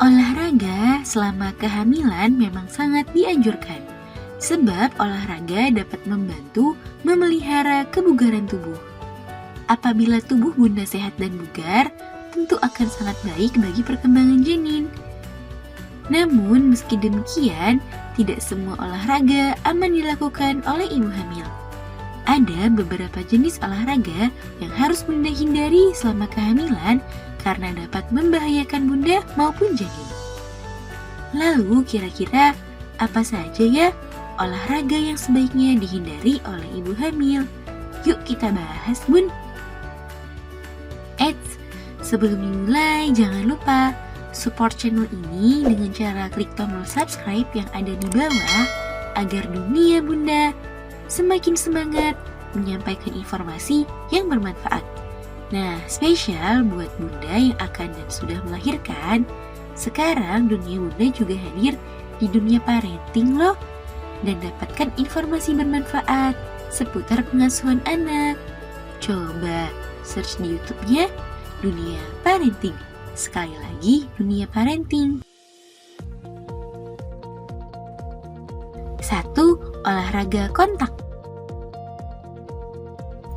Olahraga selama kehamilan memang sangat dianjurkan, sebab olahraga dapat membantu memelihara kebugaran tubuh. Apabila tubuh bunda sehat dan bugar, tentu akan sangat baik bagi perkembangan janin. Namun, meski demikian, tidak semua olahraga aman dilakukan oleh ibu hamil. Ada beberapa jenis olahraga yang harus bunda hindari selama kehamilan karena dapat membahayakan bunda maupun janin. Lalu, kira-kira apa saja ya olahraga yang sebaiknya dihindari oleh ibu hamil? Yuk kita bahas, bun. Eits, sebelum dimulai jangan lupa support channel ini dengan cara klik tombol subscribe yang ada di bawah agar dunia bunda semakin semangat menyampaikan informasi yang bermanfaat. Nah, spesial buat bunda yang akan dan sudah melahirkan, sekarang dunia bunda juga hadir di dunia parenting loh, dan dapatkan informasi bermanfaat seputar pengasuhan anak. Coba search di YouTube-nya Dunia Parenting. Sekali lagi, Dunia Parenting. 1. Olahraga kontak.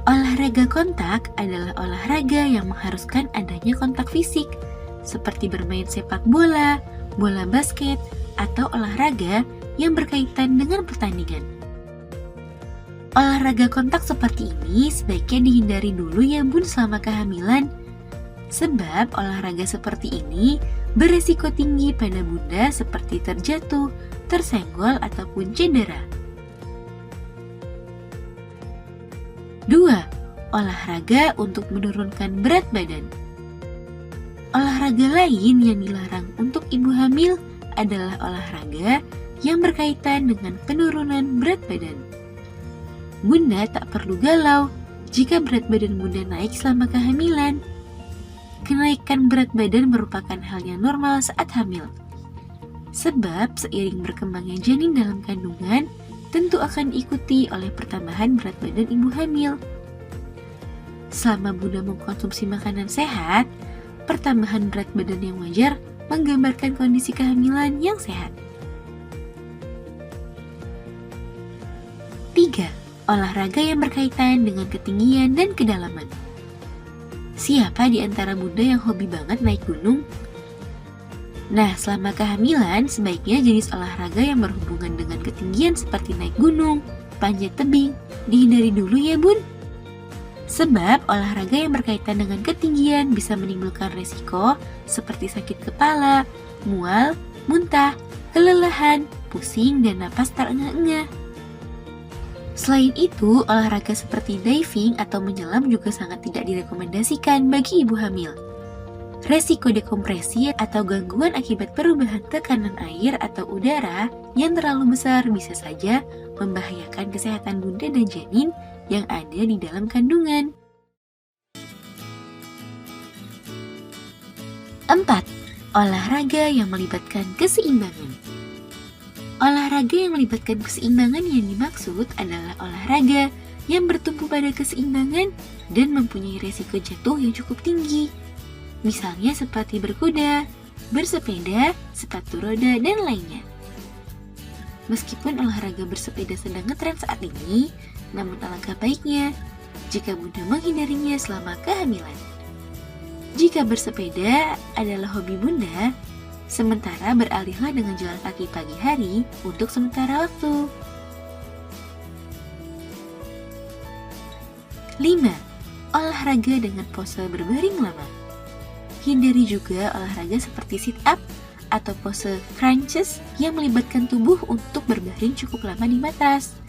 Olahraga kontak adalah olahraga yang mengharuskan adanya kontak fisik, seperti bermain sepak bola, bola basket, atau olahraga yang berkaitan dengan pertandingan. Olahraga kontak seperti ini sebaiknya dihindari dulu ya bun selama kehamilan, sebab olahraga seperti ini beresiko tinggi pada bunda seperti terjatuh, tersenggol, ataupun cedera. 2. Olahraga untuk menurunkan berat badan. Olahraga lain yang dilarang untuk ibu hamil adalah olahraga yang berkaitan dengan penurunan berat badan. Bunda tak perlu galau jika berat badan bunda naik selama kehamilan. Kenaikan berat badan merupakan hal yang normal saat hamil. Sebab seiring berkembangnya janin dalam kandungan, tentu akan diikuti oleh pertambahan berat badan ibu hamil. Selama bunda mengkonsumsi makanan sehat, pertambahan berat badan yang wajar menggambarkan kondisi kehamilan yang sehat. 3. Olahraga yang berkaitan dengan ketinggian dan kedalaman. Siapa di antara bunda yang hobi banget naik gunung? Nah, selama kehamilan sebaiknya jenis olahraga yang berhubungan dengan ketinggian seperti naik gunung, panjat tebing, dihindari dulu ya bun. Sebab olahraga yang berkaitan dengan ketinggian bisa menimbulkan resiko seperti sakit kepala, mual, muntah, kelelahan, pusing, dan napas tak engah-engah. Selain itu, olahraga seperti diving atau menyelam juga sangat tidak direkomendasikan bagi ibu hamil. Resiko dekompresi atau gangguan akibat perubahan tekanan air atau udara yang terlalu besar bisa saja membahayakan kesehatan bunda dan janin yang ada di dalam kandungan. 4. Olahraga yang melibatkan keseimbangan. Olahraga yang melibatkan keseimbangan yang dimaksud adalah olahraga yang bertumpu pada keseimbangan dan mempunyai resiko jatuh yang cukup tinggi. Misalnya seperti berkuda, bersepeda, sepatu roda, dan lainnya. Meskipun olahraga bersepeda sedang ngetren saat ini, namun alangkah baiknya jika bunda menghindarinya selama kehamilan. Jika bersepeda adalah hobi bunda, sementara beralihlah dengan jalan kaki pagi hari untuk sementara waktu. 5. Olahraga dengan pose berbaring lama. Hindari juga olahraga seperti sit up atau pose crunches yang melibatkan tubuh untuk berbaring cukup lama di matras.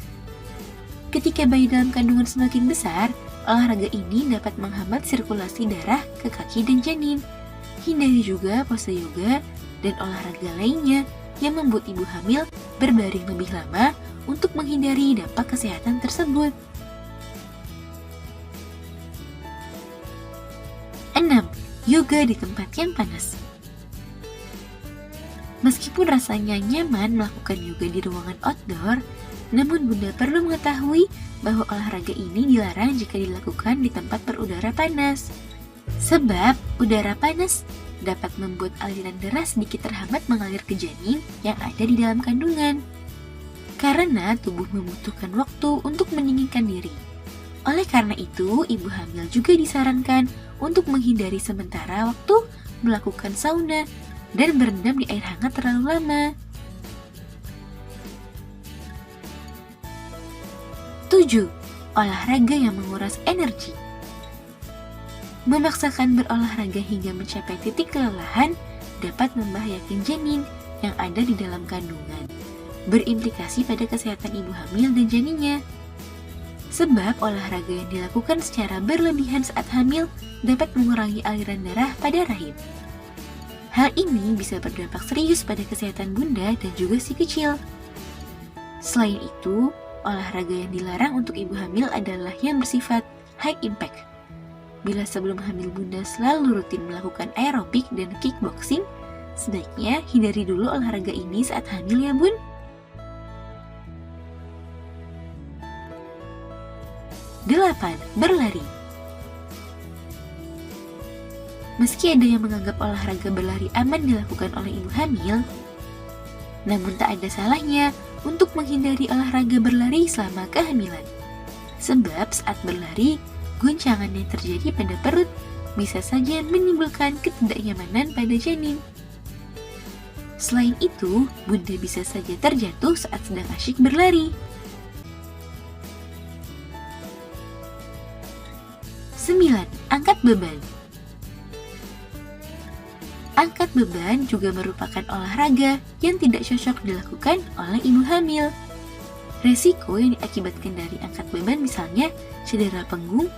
Ketika bayi dalam kandungan semakin besar, olahraga ini dapat menghambat sirkulasi darah ke kaki dan janin. Hindari juga pose yoga dan olahraga lainnya yang membuat ibu hamil berbaring lebih lama untuk menghindari dampak kesehatan tersebut. 6. Yoga di tempat yang panas. Meskipun rasanya nyaman melakukan yoga di ruangan outdoor, namun bunda perlu mengetahui bahwa olahraga ini dilarang jika dilakukan di tempat berudara panas. Sebab udara panas dapat membuat aliran darah sedikit terhambat mengalir ke janin yang ada di dalam kandungan. Karena tubuh membutuhkan waktu untuk mendinginkan diri. Oleh karena itu, ibu hamil juga disarankan untuk menghindari sementara waktu melakukan sauna dan berendam di air hangat terlalu lama. 7. Olahraga yang menguras energi. Memaksakan berolahraga hingga mencapai titik kelelahan dapat membahayakan janin yang ada di dalam kandungan, berimplikasi pada kesehatan ibu hamil dan janinnya. Sebab olahraga yang dilakukan secara berlebihan saat hamil dapat mengurangi aliran darah pada rahim. Hal ini bisa berdampak serius pada kesehatan bunda dan juga si kecil. Selain itu, olahraga yang dilarang untuk ibu hamil adalah yang bersifat high impact. Bila sebelum hamil bunda selalu rutin melakukan aerobik dan kickboxing, sebaiknya hindari dulu olahraga ini saat hamil ya bun. 8. Berlari. Meski ada yang menganggap olahraga berlari aman dilakukan oleh ibu hamil, namun tak ada salahnya untuk menghindari olahraga berlari selama kehamilan. Sebab saat berlari, guncangan yang terjadi pada perut bisa saja menimbulkan ketidaknyamanan pada janin. Selain itu, bunda bisa saja terjatuh saat sedang asyik berlari. 9. Angkat beban. Angkat beban juga merupakan olahraga yang tidak cocok dilakukan oleh ibu hamil. Resiko yang diakibatkan dari angkat beban misalnya cedera punggung,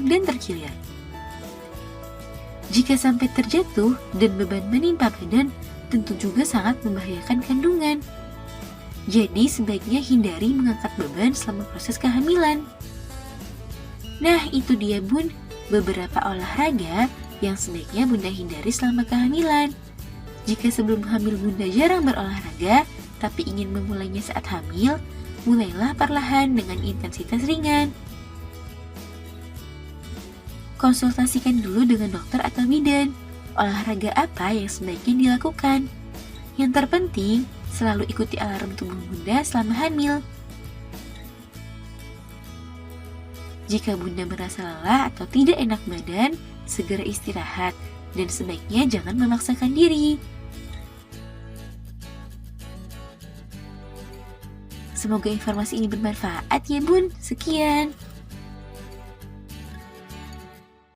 dan terkilir. Jika sampai terjatuh dan beban menimpa badan, tentu juga sangat membahayakan kandungan. Jadi sebaiknya hindari mengangkat beban selama proses kehamilan. Nah, itu dia bun, beberapa olahraga yang sebaiknya bunda hindari selama kehamilan. Jika sebelum hamil bunda jarang berolahraga, tapi ingin memulainya saat hamil, mulailah perlahan dengan intensitas ringan. Konsultasikan dulu dengan dokter atau bidan, olahraga apa yang sebaiknya dilakukan. Yang terpenting, selalu ikuti alarm tubuh bunda selama hamil. Jika bunda merasa lelah atau tidak enak badan, segera istirahat dan sebaiknya jangan memaksakan diri. Semoga informasi ini bermanfaat ya bun. Sekian.